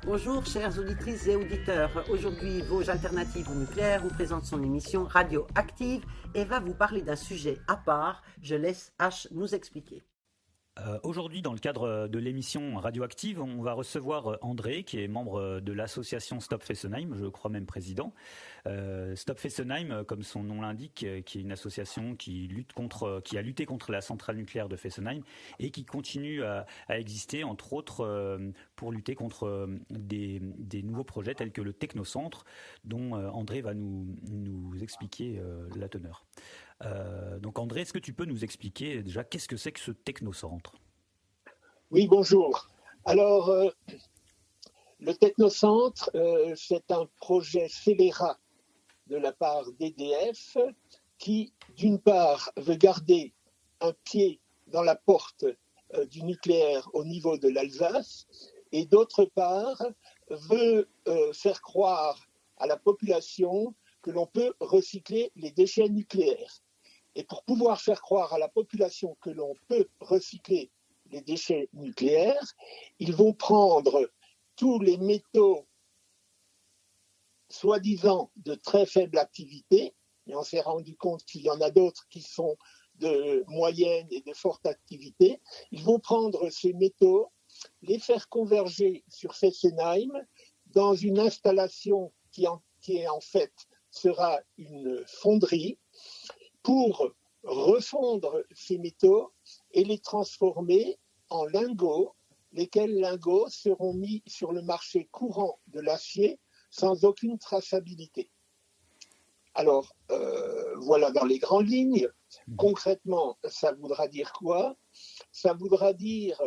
Bonjour chères auditrices et auditeurs, aujourd'hui Vosges Alternatives au nucléaire vous présente son émission Radioactive et va vous parler d'un sujet à part. Je laisse H nous expliquer. Aujourd'hui, dans le cadre de l'émission Radioactive, on va recevoir André, qui est membre de l'association Stop Fessenheim, je crois même président. Stop Fessenheim, comme son nom l'indique, qui est une association qui a lutté contre la centrale nucléaire de Fessenheim et qui continue à exister, entre autres, pour lutter contre des nouveaux projets tels que le Technocentre, dont André va nous expliquer la teneur. Donc André, est-ce que tu peux nous expliquer déjà qu'est-ce que c'est que ce Technocentre ? Oui, bonjour. Alors, le Technocentre, c'est un projet scélérat de la part d'EDF qui, d'une part, veut garder un pied dans la porte du nucléaire au niveau de l'Alsace et, d'autre part, veut faire croire à la population que l'on peut recycler les déchets nucléaires. Et pour pouvoir faire croire à la population que l'on peut recycler les déchets nucléaires, ils vont prendre tous les métaux soi-disant de très faible activité, et on s'est rendu compte qu'il y en a d'autres qui sont de moyenne et de forte activité. Ils vont prendre ces métaux, les faire converger sur Fessenheim dans une installation qui en fait sera une fonderie, pour refondre ces métaux et les transformer en lingots, lesquels lingots seront mis sur le marché courant de l'acier sans aucune traçabilité. Alors, voilà dans les grandes lignes. Concrètement, ça voudra dire quoi ? Ça voudra dire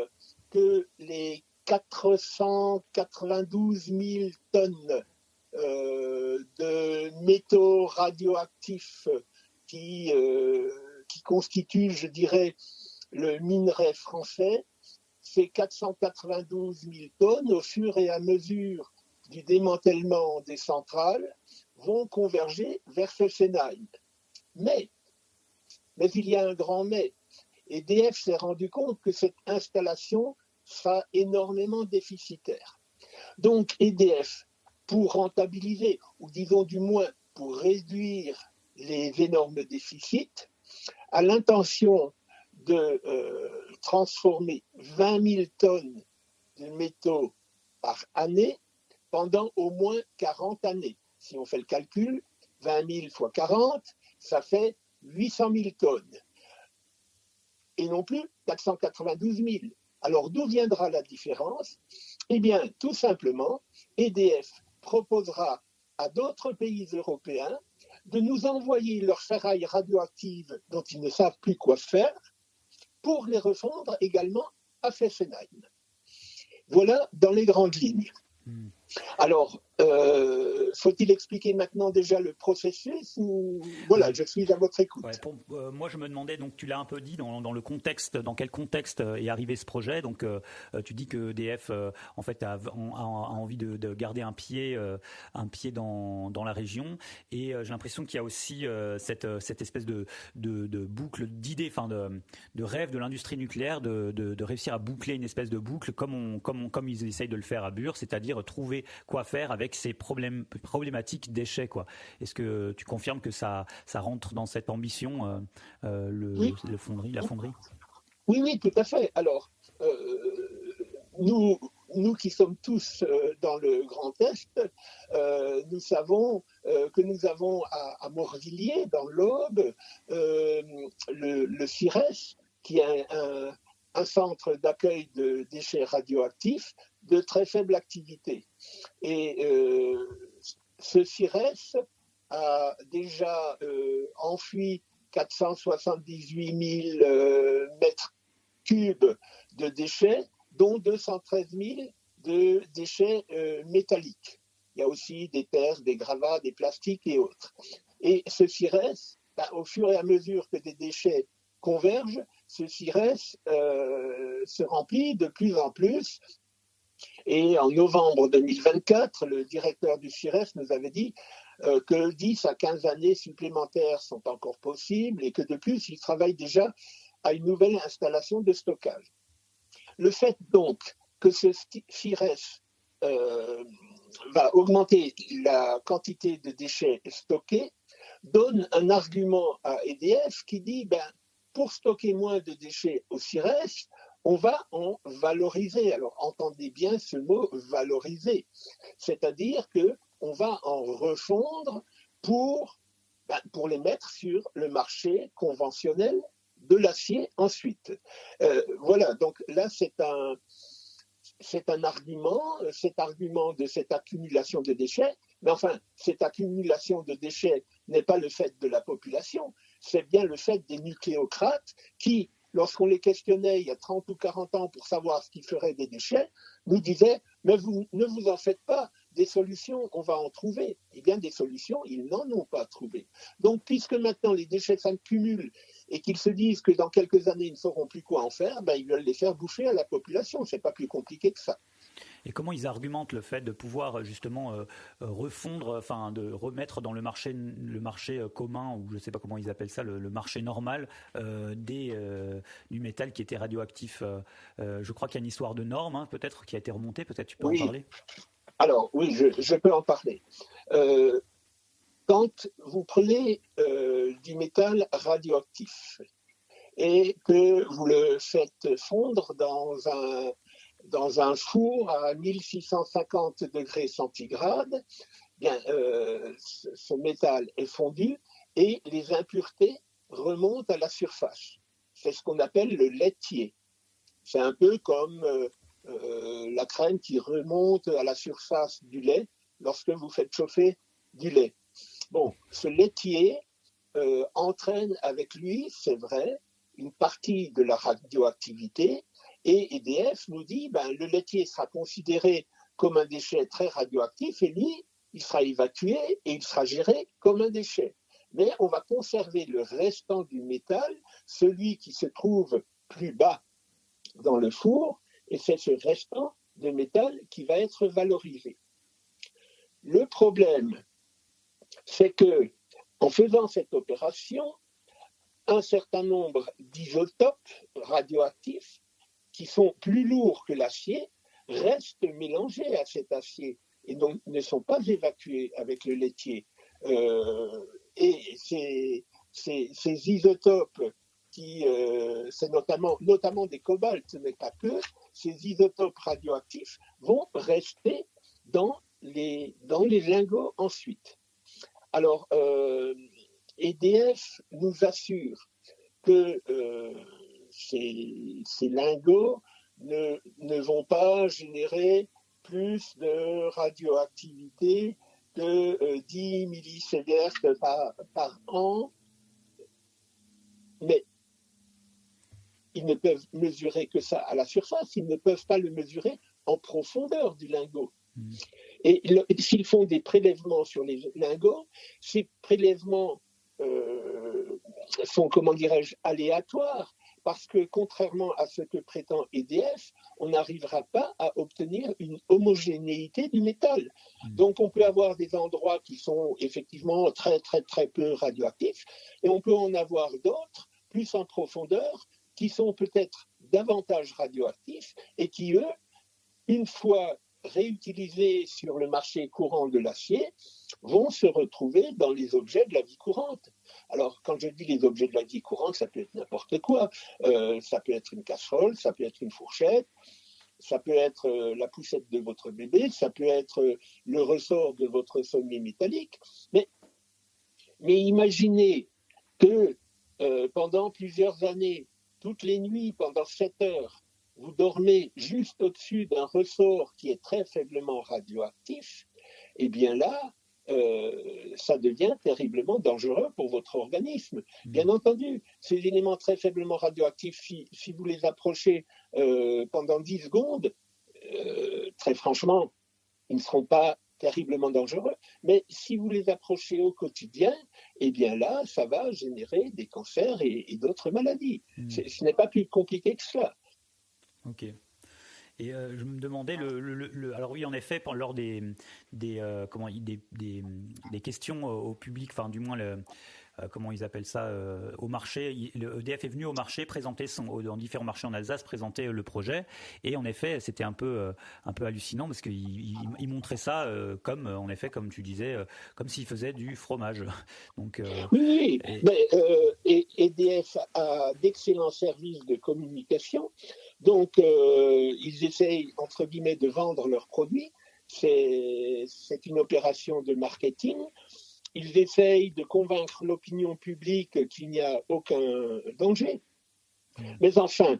que les 492 000 tonnes de métaux radioactifs qui constitue, je dirais, le minerai français, ces 492 000 tonnes, au fur et à mesure du démantèlement des centrales, vont converger vers Fessenheim. Mais il y a un grand mais. EDF s'est rendu compte que cette installation sera énormément déficitaire. Donc EDF, pour rentabiliser, ou disons du moins pour réduire les énormes déficits, a l'intention de transformer 20 000 tonnes de métaux par année pendant au moins 40 années. Si on fait le calcul, 20 000 fois 40, ça fait 800 000 tonnes. Et non plus 492 000. Alors d'où viendra la différence ? Eh bien, tout simplement, EDF proposera à d'autres pays européens de nous envoyer leurs ferrailles radioactives dont ils ne savent plus quoi faire pour les refondre également à Fessenheim. Voilà dans les grandes lignes. Alors, faut-il expliquer maintenant déjà le processus ou... Voilà, je suis à votre écoute. Ouais, moi, je me demandais, donc tu l'as un peu dit, dans le contexte, dans quel contexte est arrivé ce projet. Donc, tu dis que EDF, en fait, a envie de garder un pied dans la région. Et j'ai l'impression qu'il y a aussi cette espèce de boucle d'idées, enfin de rêve de l'industrie nucléaire, de réussir à boucler une espèce de boucle comme ils essayent de le faire à Bure, c'est-à-dire trouver quoi faire avec ces problématiques déchets, quoi. Est-ce que tu confirmes que ça rentre dans cette ambition, Oui. la fonderie ? Oui, tout à fait. Alors, nous qui sommes tous dans le Grand Est, nous savons que nous avons à Morvilliers, dans l'Aube, le CIRES, qui est un centre d'accueil de déchets radioactifs de très faible activité. Et ce CIRES a déjà enfui 478 000 mètres cubes de déchets, dont 213 000 de déchets métalliques. Il y a aussi des terres, des gravats, des plastiques et autres. Et ce CIRES, au fur et à mesure que des déchets convergent, ce CIRES se remplit de plus en plus. Et en novembre 2024, le directeur du CIRES nous avait dit que 10 à 15 années supplémentaires sont encore possibles et que de plus, il travaille déjà à une nouvelle installation de stockage. Le fait donc que ce CIRES va augmenter la quantité de déchets stockés donne un argument à EDF qui dit pour stocker moins de déchets au CIRES, on va en valoriser. Alors entendez bien ce mot valoriser, c'est-à-dire qu'on va en refondre pour les mettre sur le marché conventionnel de l'acier ensuite. Voilà, donc là c'est un argument de cette accumulation de déchets, mais enfin, cette accumulation de déchets n'est pas le fait de la population, c'est bien le fait des nucléocrates qui, lorsqu'on les questionnait il y a 30 ou 40 ans pour savoir ce qu'ils feraient des déchets, nous disaient « mais vous ne vous en faites pas, des solutions, on va en trouver ». Eh bien, des solutions, ils n'en ont pas trouvé. Donc, puisque maintenant les déchets s'accumulent et qu'ils se disent que dans quelques années, ils ne sauront plus quoi en faire, ils veulent les faire bouffer à la population. Ce n'est pas plus compliqué que ça. Et comment ils argumentent le fait de pouvoir justement refondre, enfin de remettre dans le marché commun, ou je ne sais pas comment ils appellent ça, le marché normal du métal qui était radioactif. Je crois qu'il y a une histoire de normes, peut-être, qui a été remontée. Peut-être tu peux en parler. Alors oui, je peux en parler. Quand vous prenez du métal radioactif et que vous le faites fondre dans un four à 1650 degrés centigrades, ce métal est fondu et les impuretés remontent à la surface. C'est ce qu'on appelle le laitier. C'est un peu comme la crème qui remonte à la surface du lait lorsque vous faites chauffer du lait. Bon, ce laitier entraîne avec lui, c'est vrai, une partie de la radioactivité, et EDF nous dit le laitier sera considéré comme un déchet très radioactif et lui, il sera évacué et il sera géré comme un déchet. Mais on va conserver le restant du métal, celui qui se trouve plus bas dans le four, et c'est ce restant de métal qui va être valorisé. Le problème, c'est que en faisant cette opération, un certain nombre d'isotopes radioactifs qui sont plus lourds que l'acier restent mélangés à cet acier et donc ne sont pas évacués avec le laitier. Et ces isotopes c'est notamment des cobaltes, ce n'est pas que, ces isotopes radioactifs vont rester dans les lingots ensuite. Alors, EDF nous assure que ces lingots ne vont pas générer plus de radioactivité que 10 millisieverts par an, mais ils ne peuvent mesurer que ça à la surface, ils ne peuvent pas le mesurer en profondeur du lingot. Et s'ils font des prélèvements sur les lingots, ces prélèvements sont, aléatoires, parce que contrairement à ce que prétend EDF, on n'arrivera pas à obtenir une homogénéité du métal. Donc on peut avoir des endroits qui sont effectivement très très très peu radioactifs, et on peut en avoir d'autres, plus en profondeur, qui sont peut-être davantage radioactifs, et qui, eux, une fois réutilisés sur le marché courant de l'acier, vont se retrouver dans les objets de la vie courante. Alors, quand je dis les objets de la vie courante, ça peut être n'importe quoi. Ça peut être une casserole, ça peut être une fourchette, ça peut être la poussette de votre bébé, ça peut être le ressort de votre sommier métallique. Mais imaginez que pendant plusieurs années, toutes les nuits, pendant 7 heures, vous dormez juste au-dessus d'un ressort qui est très faiblement radioactif, eh bien là, ça devient terriblement dangereux pour votre organisme. Bien entendu, ces éléments très faiblement radioactifs, si vous les approchez pendant 10 secondes, très franchement, ils ne seront pas terriblement dangereux. Mais si vous les approchez au quotidien, eh bien là, ça va générer des cancers et d'autres maladies. Ce n'est pas plus compliqué que cela. Ok. Et je me demandais, alors oui, en effet, lors des questions au public, enfin du moins comment ils appellent ça, au marché. Le EDF est venu au marché présenter dans différents marchés en Alsace, présenter le projet. Et en effet, c'était un peu hallucinant parce qu'il montrait ça comme, en effet, comme tu disais, comme s'il faisait du fromage. Donc, oui, mais EDF a d'excellents services de communication, donc ils essayent, entre guillemets, de vendre leurs produits. C'est une opération de marketing. Ils essayent de convaincre l'opinion publique qu'il n'y a aucun danger. Mais enfin,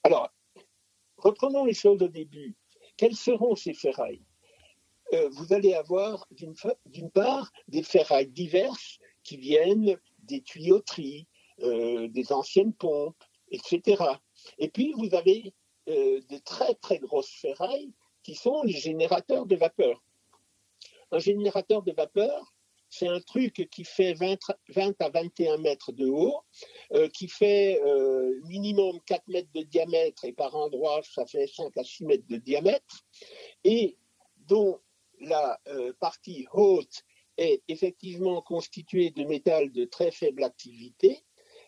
alors, reprenons les choses au début. Quelles seront ces ferrailles ? Vous allez avoir d'une part des ferrailles diverses qui viennent des tuyauteries, des anciennes pompes, etc. Et puis vous avez de très très grosses ferrailles qui sont les générateurs de vapeur. Un générateur de vapeur, c'est un truc qui fait 20 à 21 mètres de haut, qui fait minimum 4 mètres de diamètre et par endroit ça fait 5 à 6 mètres de diamètre, et dont la partie haute est effectivement constituée de métal de très faible activité,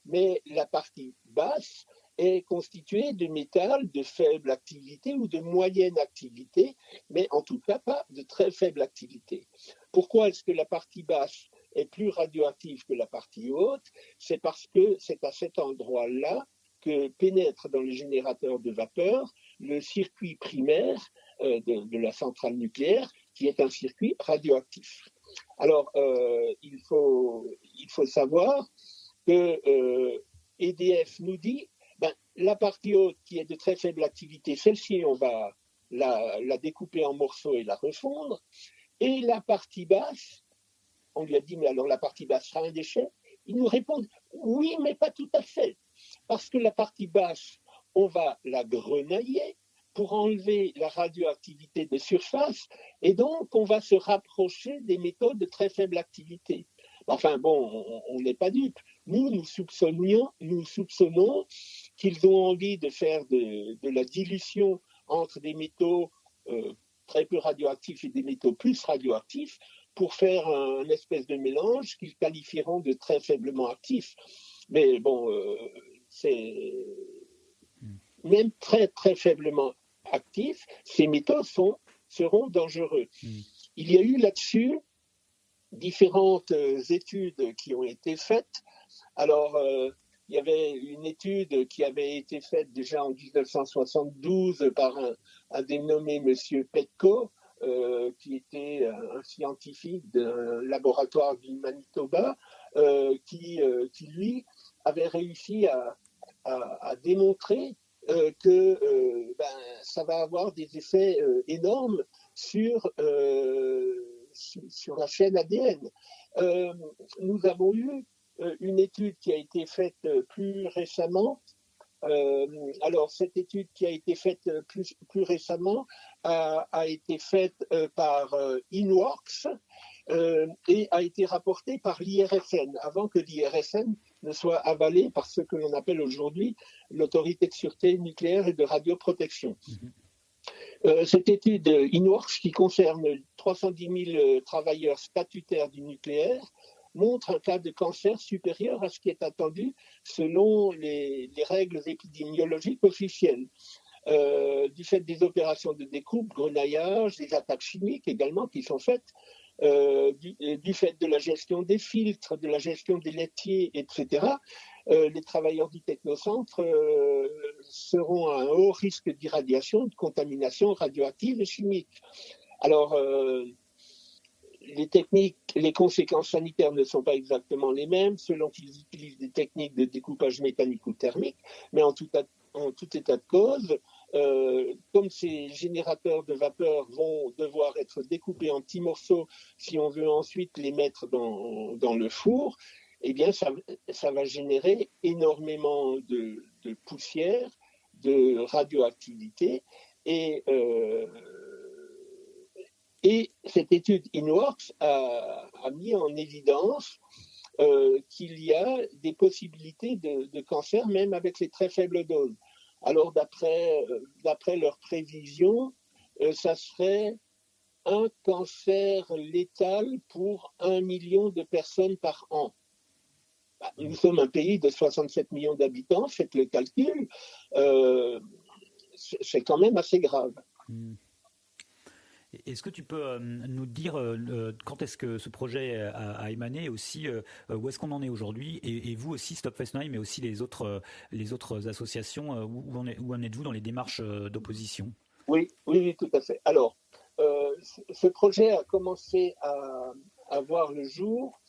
mais la partie basse est constituée de métal de faible activité ou de moyenne activité, mais en tout cas pas de très faible activité. Pourquoi est-ce que la partie basse est plus radioactive que la partie haute ? C'est parce que c'est à cet endroit-là que pénètre dans le générateur de vapeur le circuit primaire de la centrale nucléaire, qui est un circuit radioactif. Alors, il faut savoir que EDF nous dit, la partie haute qui est de très faible activité, celle-ci, on va la découper en morceaux et la refondre. Et la partie basse, on lui a dit, mais alors la partie basse sera un déchet ? Ils nous répondent, oui, mais pas tout à fait. Parce que la partie basse, on va la grenailler pour enlever la radioactivité de surface, et donc on va se rapprocher des métaux de très faible activité. Enfin bon, on n'est pas dupes. Nous soupçonnons qu'ils ont envie de faire de la dilution entre des métaux très peu radioactifs et des métaux plus radioactifs pour faire un espèce de mélange qu'ils qualifieront de très faiblement actif. Mais bon, c'est même très très faiblement actifs, ces métaux seront dangereux. Il y a eu là-dessus différentes études qui ont été faites. Alors, il y avait une étude qui avait été faite déjà en 1972 par un dénommé M. Petko, qui était un scientifique d'un laboratoire du Manitoba, qui lui avait réussi à démontrer que ça va avoir des effets énormes sur la chaîne ADN. Nous avons eu une étude qui a été faite plus récemment. Alors, cette étude qui a été faite plus récemment a été faite par Inworks et a été rapportée par l'IRSN, avant que l'IRSN ne soit avalée par ce que l'on appelle aujourd'hui l'Autorité de sûreté nucléaire et de radioprotection. Cette étude Inworks, qui concerne 310 000 travailleurs statutaires du nucléaire, montre un cas de cancer supérieur à ce qui est attendu selon les règles épidémiologiques officielles. Du fait des opérations de découpe, grenaillage, des attaques chimiques également qui sont faites, du fait de la gestion des filtres, de la gestion des laitiers, etc., les travailleurs du technocentre seront à un haut risque d'irradiation, de contamination radioactive et chimique. Alors, les techniques, les conséquences sanitaires ne sont pas exactement les mêmes selon qu'ils utilisent des techniques de découpage mécanique ou thermique, mais en tout état de cause, comme ces générateurs de vapeur vont devoir être découpés en petits morceaux si on veut ensuite les mettre dans le four, eh bien ça va générer énormément de poussière, de radioactivité, et cette étude Inworks a mis en évidence qu'il y a des possibilités de cancer même avec les très faibles doses. Alors d'après leurs prévisions, ça serait un cancer létal pour 1 million de personnes par an. Nous sommes un pays de 67 millions d'habitants, faites le calcul, c'est quand même assez grave. Est-ce que tu peux nous dire quand est-ce que ce projet a émané, aussi où est-ce qu'on en est aujourd'hui, et vous aussi, Stop Fessenheim, mais aussi les autres associations, où en êtes-vous dans les démarches d'opposition? Oui, tout à fait. Alors, ce projet a commencé à voir le jour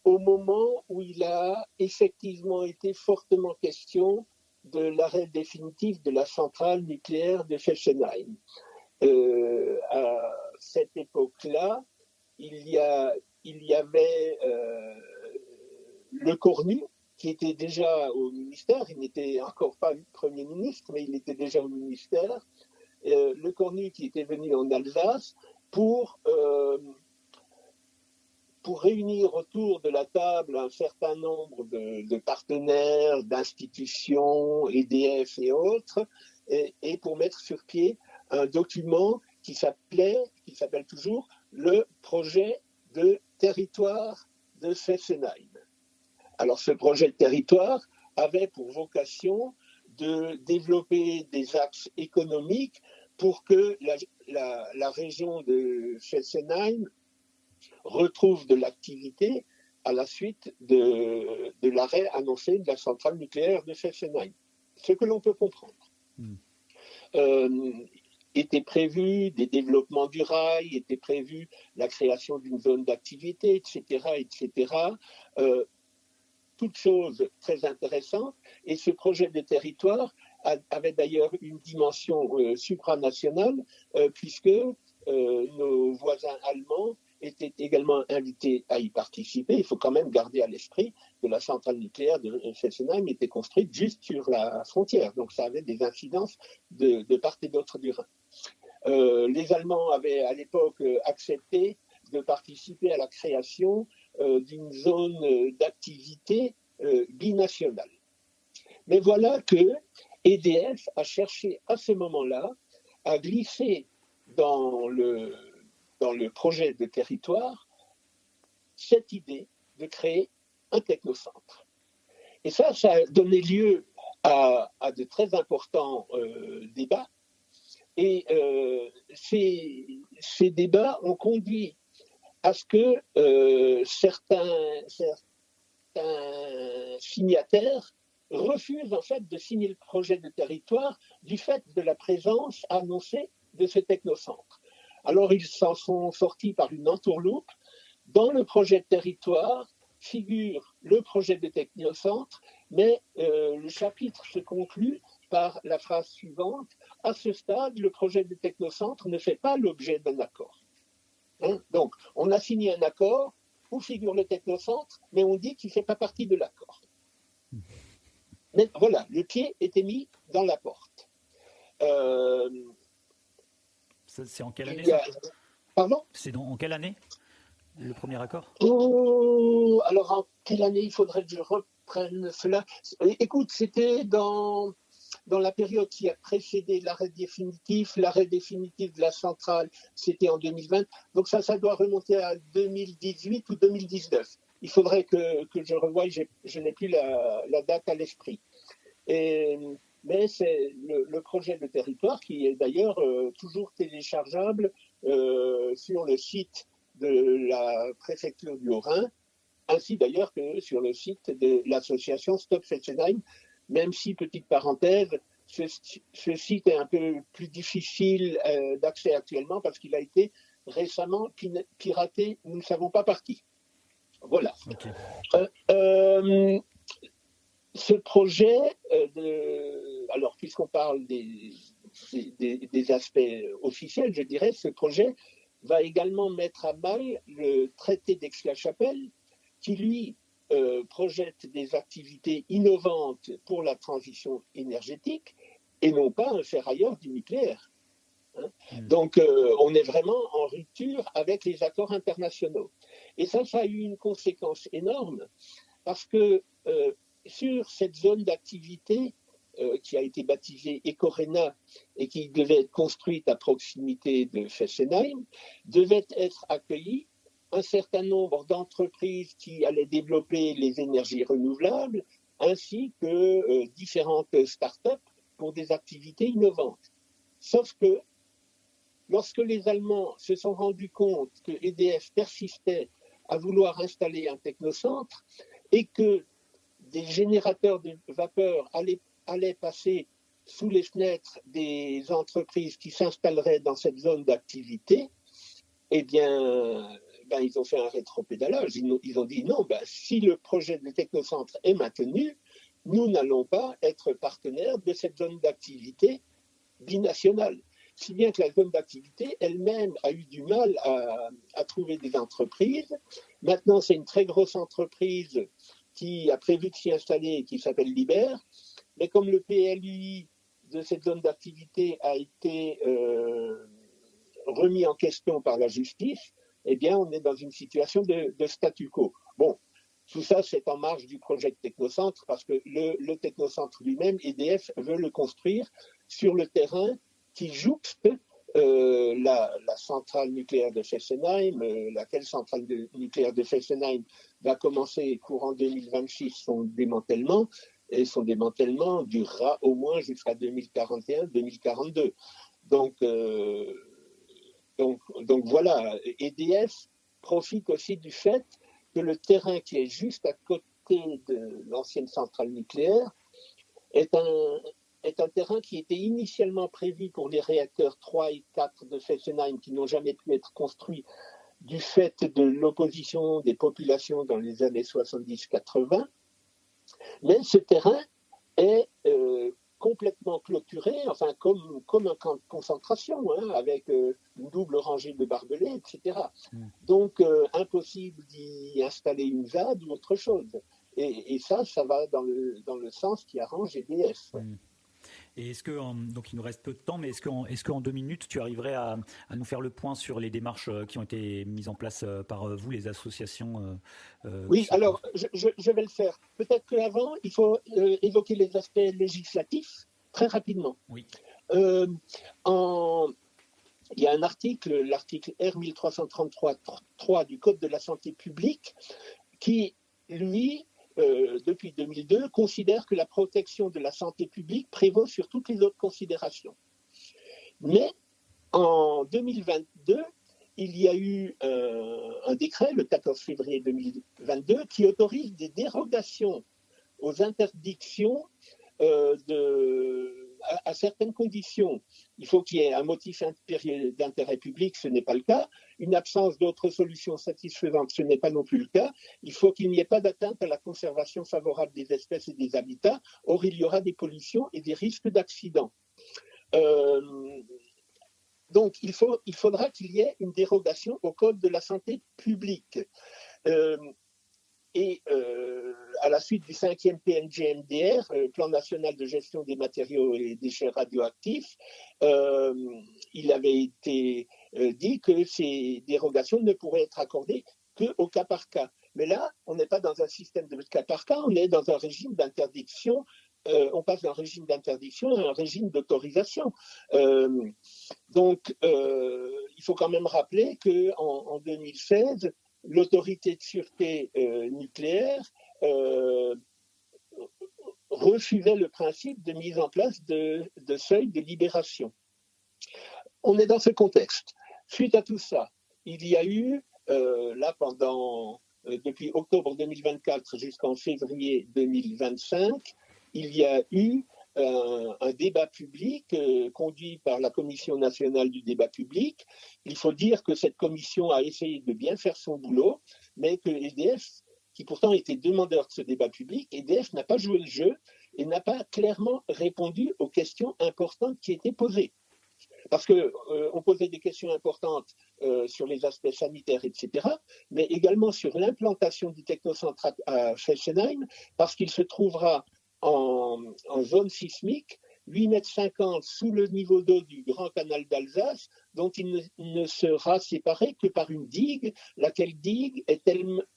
au moment où il a effectivement été fortement question de l'arrêt définitif de la centrale nucléaire de Fessenheim. À cette époque-là, il y avait Le Cornu, qui était déjà au ministère. Il n'était encore pas Premier ministre, mais il était déjà au ministère. Le Cornu qui était venu en Alsace pour réunir autour de la table un certain nombre de partenaires, d'institutions, EDF et autres, et pour mettre sur pied un document qui s'appelle toujours le projet de territoire de Fessenheim. Alors ce projet de territoire avait pour vocation de développer des axes économiques pour que la région de Fessenheim retrouve de l'activité à la suite de l'arrêt annoncé de la centrale nucléaire de Fessenheim. Ce que l'on peut comprendre. Était prévu des développements du rail, était prévu la création d'une zone d'activité, etc. Toutes choses très intéressantes. Et ce projet de territoire avait d'ailleurs une dimension supranationale, puisque nos voisins allemands étaient également invités à y participer. Il faut quand même garder à l'esprit que la centrale nucléaire de Fessenheim était construite juste sur la frontière. Donc ça avait des incidences de part et d'autre du Rhin. Les Allemands avaient à l'époque accepté de participer à la création d'une zone d'activité binationale. Mais voilà que EDF a cherché à ce moment-là à glisser dans le projet de territoire cette idée de créer un technocentre. Et ça a donné lieu à de très importants débats. Et ces débats ont conduit à ce que certains signataires refusent en fait de signer le projet de territoire du fait de la présence annoncée de ce technocentre. Alors ils s'en sont sortis par une entourloupe. Dans le projet de territoire figure le projet de technocentre, mais le chapitre se conclut par la phrase suivante: à ce stade, le projet de technocentre ne fait pas l'objet d'un accord. Donc, on a signé un accord où figure le technocentre, mais on dit qu'il ne fait pas partie de l'accord. Mais voilà, le pied était mis dans la porte. C'est en quelle année ça? Pardon? C'est en quelle année, le premier accord? Alors, en quelle année il faudrait que je reprenne cela? Écoute, c'était dans la période qui a précédé l'arrêt définitif. L'arrêt définitif de la centrale, c'était en 2020. Donc ça doit remonter à 2018 ou 2019. Il faudrait que je revoie, je n'ai plus la date à l'esprit. Mais c'est le projet de territoire qui est d'ailleurs toujours téléchargeable sur le site de la préfecture du Haut-Rhin, ainsi d'ailleurs que sur le site de l'association Stop Fessenheim, même si, petite parenthèse, ce site est un peu plus difficile d'accès actuellement parce qu'il a été récemment piraté, nous ne savons pas par qui. Voilà. Okay. Ce projet, alors puisqu'on parle des aspects officiels, je dirais, ce projet va également mettre à mal le traité d'Aix-la-Chapelle qui, lui, projette des activités innovantes pour la transition énergétique et non pas un ferrailleur du nucléaire. Donc, on est vraiment en rupture avec les accords internationaux. Et ça a eu une conséquence énorme parce que sur cette zone d'activité, qui a été baptisée Ecorena et qui devait être construite à proximité de Fessenheim, devait être accueillie un certain nombre d'entreprises qui allaient développer les énergies renouvelables, ainsi que différentes start-up pour des activités innovantes. Sauf que lorsque les Allemands se sont rendus compte que EDF persistait à vouloir installer un technocentre et que des générateurs de vapeur allaient passer sous les fenêtres des entreprises qui s'installeraient dans cette zone d'activité, eh bien, ils ont fait un rétropédalage. Ils ont dit non, si le projet de technocentre est maintenu, nous n'allons pas être partenaires de cette zone d'activité binationale. Si bien que la zone d'activité elle-même a eu du mal à trouver des entreprises. Maintenant, c'est une très grosse entreprise qui a prévu de s'y installer et qui s'appelle Liber. Mais comme le PLUI de cette zone d'activité a été remis en question par la justice, eh bien, on est dans une situation de statu quo. Bon, tout ça, c'est en marge du projet de technocentre parce que le technocentre lui-même, EDF veut le construire sur le terrain qui jouxte la centrale nucléaire de Fessenheim, laquelle centrale nucléaire de Fessenheim va commencer courant 2026 son démantèlement, et son démantèlement durera au moins jusqu'à 2041-2042. Donc voilà, EDF profite aussi du fait que le terrain qui est juste à côté de l'ancienne centrale nucléaire est un terrain qui était initialement prévu pour les réacteurs 3 et 4 de Fessenheim qui n'ont jamais pu être construits du fait de l'opposition des populations dans les années 70-80. Mais ce terrain est complètement clôturé, enfin comme un camp de concentration, avec une double rangée de barbelés, etc. Donc, impossible d'y installer une ZAD ou autre chose. Et ça va dans le sens qui arrange EDF. Et est-ce que, donc il nous reste peu de temps, mais est-ce qu'en 2 minutes, tu arriverais à nous faire le point sur les démarches qui ont été mises en place par vous, les associations Oui, alors je vais le faire. Peut-être qu'avant, il faut évoquer les aspects législatifs très rapidement. Oui. Il y a un article, l'article R1333 du Code de la santé publique, qui, lui, depuis 2002, considère que la protection de la santé publique prévaut sur toutes les autres considérations. Mais en 2022, il y a eu un décret, le 14 février 2022, qui autorise des dérogations aux interdictions à certaines conditions. Il faut qu'il y ait un motif impérieux d'intérêt public, ce n'est pas le cas. Une absence d'autres solutions satisfaisantes, ce n'est pas non plus le cas. Il faut qu'il n'y ait pas d'atteinte à la conservation favorable des espèces et des habitats. Or, il y aura des pollutions et des risques d'accidents. Donc, il faudra qu'il y ait une dérogation au Code de la santé publique. À la suite du 5e PNGMDR, Plan national de gestion des matériaux et déchets radioactifs, il avait été dit que ces dérogations ne pourraient être accordées qu'au cas par cas. Mais là, on n'est pas dans un système de cas par cas, on est dans un régime d'interdiction. On passe d'un régime d'interdiction à un régime d'autorisation. Donc, il faut quand même rappeler qu'en 2016, l'autorité de sûreté nucléaire refusait le principe de mise en place de seuils de libération. On est dans ce contexte. Suite à tout ça, il y a eu, depuis octobre 2024 jusqu'en février 2025, il y a eu un débat public conduit par la Commission nationale du débat public. Il faut dire que cette commission a essayé de bien faire son boulot, mais que EDF, qui pourtant était demandeur de ce débat public, EDF n'a pas joué le jeu et n'a pas clairement répondu aux questions importantes qui étaient posées. Parce qu'on posait des questions importantes sur les aspects sanitaires, etc., mais également sur l'implantation du technocentre à Fessenheim, parce qu'il se trouvera en zone sismique 8,50 m sous le niveau d'eau du Grand Canal d'Alsace, dont il ne sera séparé que par une digue. Laquelle digue est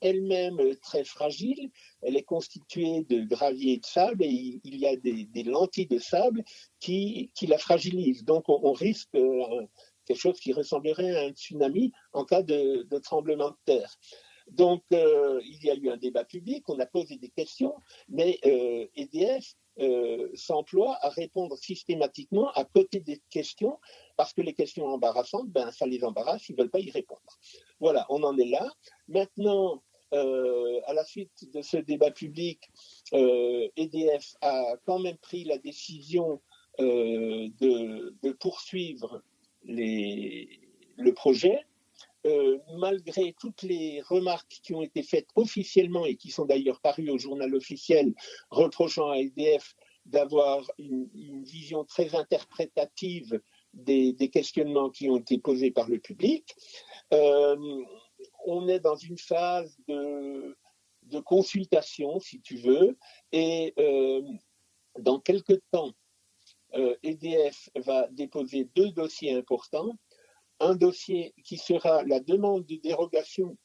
elle-même très fragile. Elle est constituée de gravier et de sable et il y a des lentilles de sable qui la fragilisent. Donc on risque quelque chose qui ressemblerait à un tsunami en cas de tremblement de terre. Donc, il y a eu un débat public, on a posé des questions, mais EDF s'emploie à répondre systématiquement à côté des questions, parce que les questions embarrassantes, ça les embarrasse, ils ne veulent pas y répondre. Voilà, on en est là. Maintenant, à la suite de ce débat public, EDF a quand même pris la décision de poursuivre le projet. Malgré toutes les remarques qui ont été faites officiellement et qui sont d'ailleurs parues au journal officiel, reprochant à EDF d'avoir une vision très interprétative des questionnements qui ont été posés par le public. On est dans une phase de consultation, si tu veux, et dans quelques temps, EDF va déposer 2 dossiers importants. Un dossier qui sera la demande de dérogation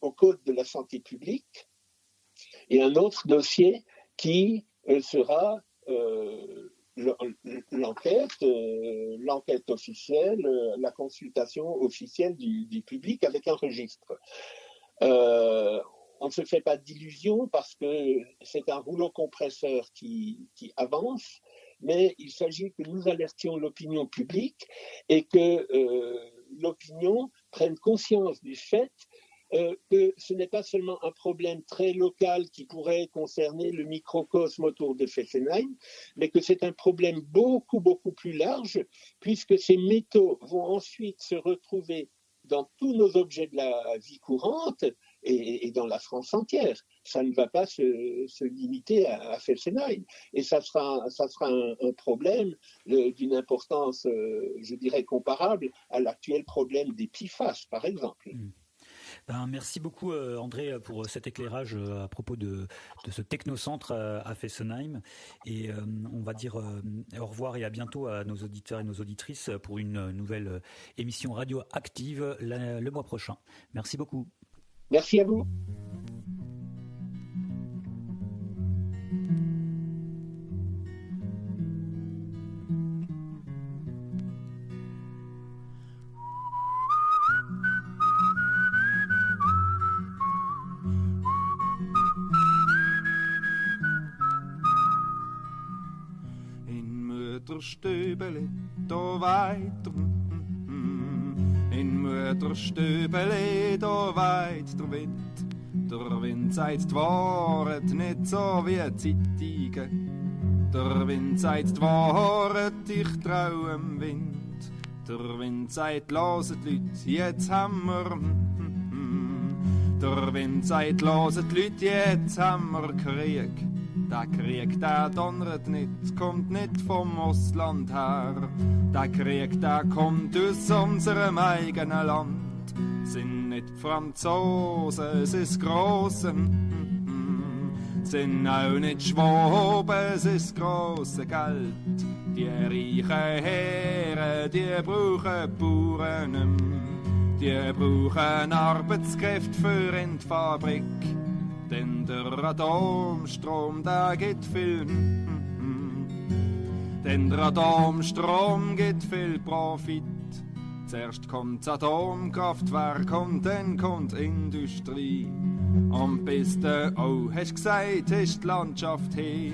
au Code de la santé publique et un autre dossier qui sera l'enquête officielle, la consultation officielle du public avec un registre. On ne se fait pas d'illusions parce que c'est un rouleau compresseur qui avance, mais il s'agit que nous alertions l'opinion publique et que l'opinion prenne conscience du fait que ce n'est pas seulement un problème très local qui pourrait concerner le microcosme autour de Fessenheim, mais que c'est un problème beaucoup, beaucoup plus large, puisque ces métaux vont ensuite se retrouver dans tous nos objets de la vie courante et dans la France entière. Ça ne va pas se limiter à Fessenheim. Et ça sera un problème d'une importance, je dirais, comparable à l'actuel problème des PFAS, par exemple. Merci beaucoup André pour cet éclairage à propos de ce technocentre à Fessenheim. Et on va dire au revoir et à bientôt à nos auditeurs et nos auditrices pour une nouvelle émission radioactive le mois prochain. Merci beaucoup. Merci à vous. Mutterstübeli, da weiter. In Mutterstübeli, da weit der Wind. Der Wind sagt die Wahrheit, nicht so wie Zeitungen. Der Wind sagt die Wahrheit, ich traue dem Wind. Der Wind sagt, loset Leute, jetzt haben wir. Der Wind sagt, loset Leute, jetzt haben wir Krieg. Der Krieg, der donnert nicht, kommt nicht vom Ausland her. Der Krieg, der kommt aus unserem eigenen Land. Sind nicht Franzosen, es ist Grosse. Sind auch nicht Schwaben, es ist grosse Geld. Die reichen Herren, die brauchen Bauern nicht mehr. Die brauchen Arbeitskräfte für in die Fabrik. Denn der Atomstrom, der gibt viel. Denn der Atomstrom gibt viel Profit. Zuerst kommt das Atomkraftwerk und dann kommt Industrie. Und bis du hast gesagt, ist die Landschaft hier.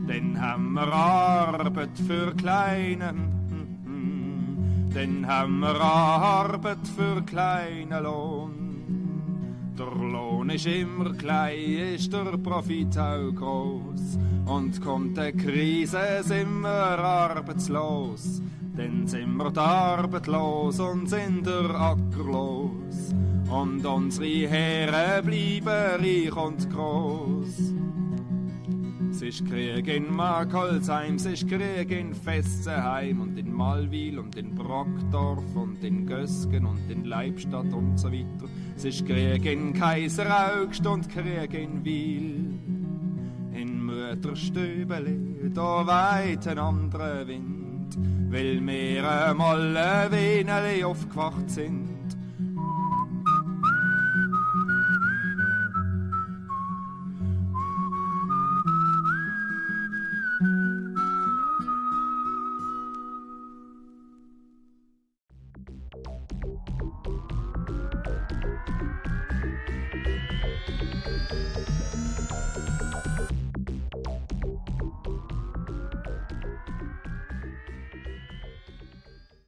Dann haben wir Arbeit für Kleine. Dann haben wir Arbeit für kleinen Lohn. Der Lohn ist immer klein, ist der Profit auch groß. Und kommt die Krise, sind wir arbeitslos. Dann sind wir arbeitslos und sind der ackerlos. Und unsere Herren bleiben reich und groß. Es ist Krieg in Markholzheim, es ist Krieg in Fessenheim und in Malwil und in Brockdorf und in Gösgen und in Leibstadt und so weiter. Es ist Krieg in Kaiseraugst und Krieg in Wil. In der Stöbeli, da weht ein anderer Wind, weil wir einmal ein wenig aufgewacht sind.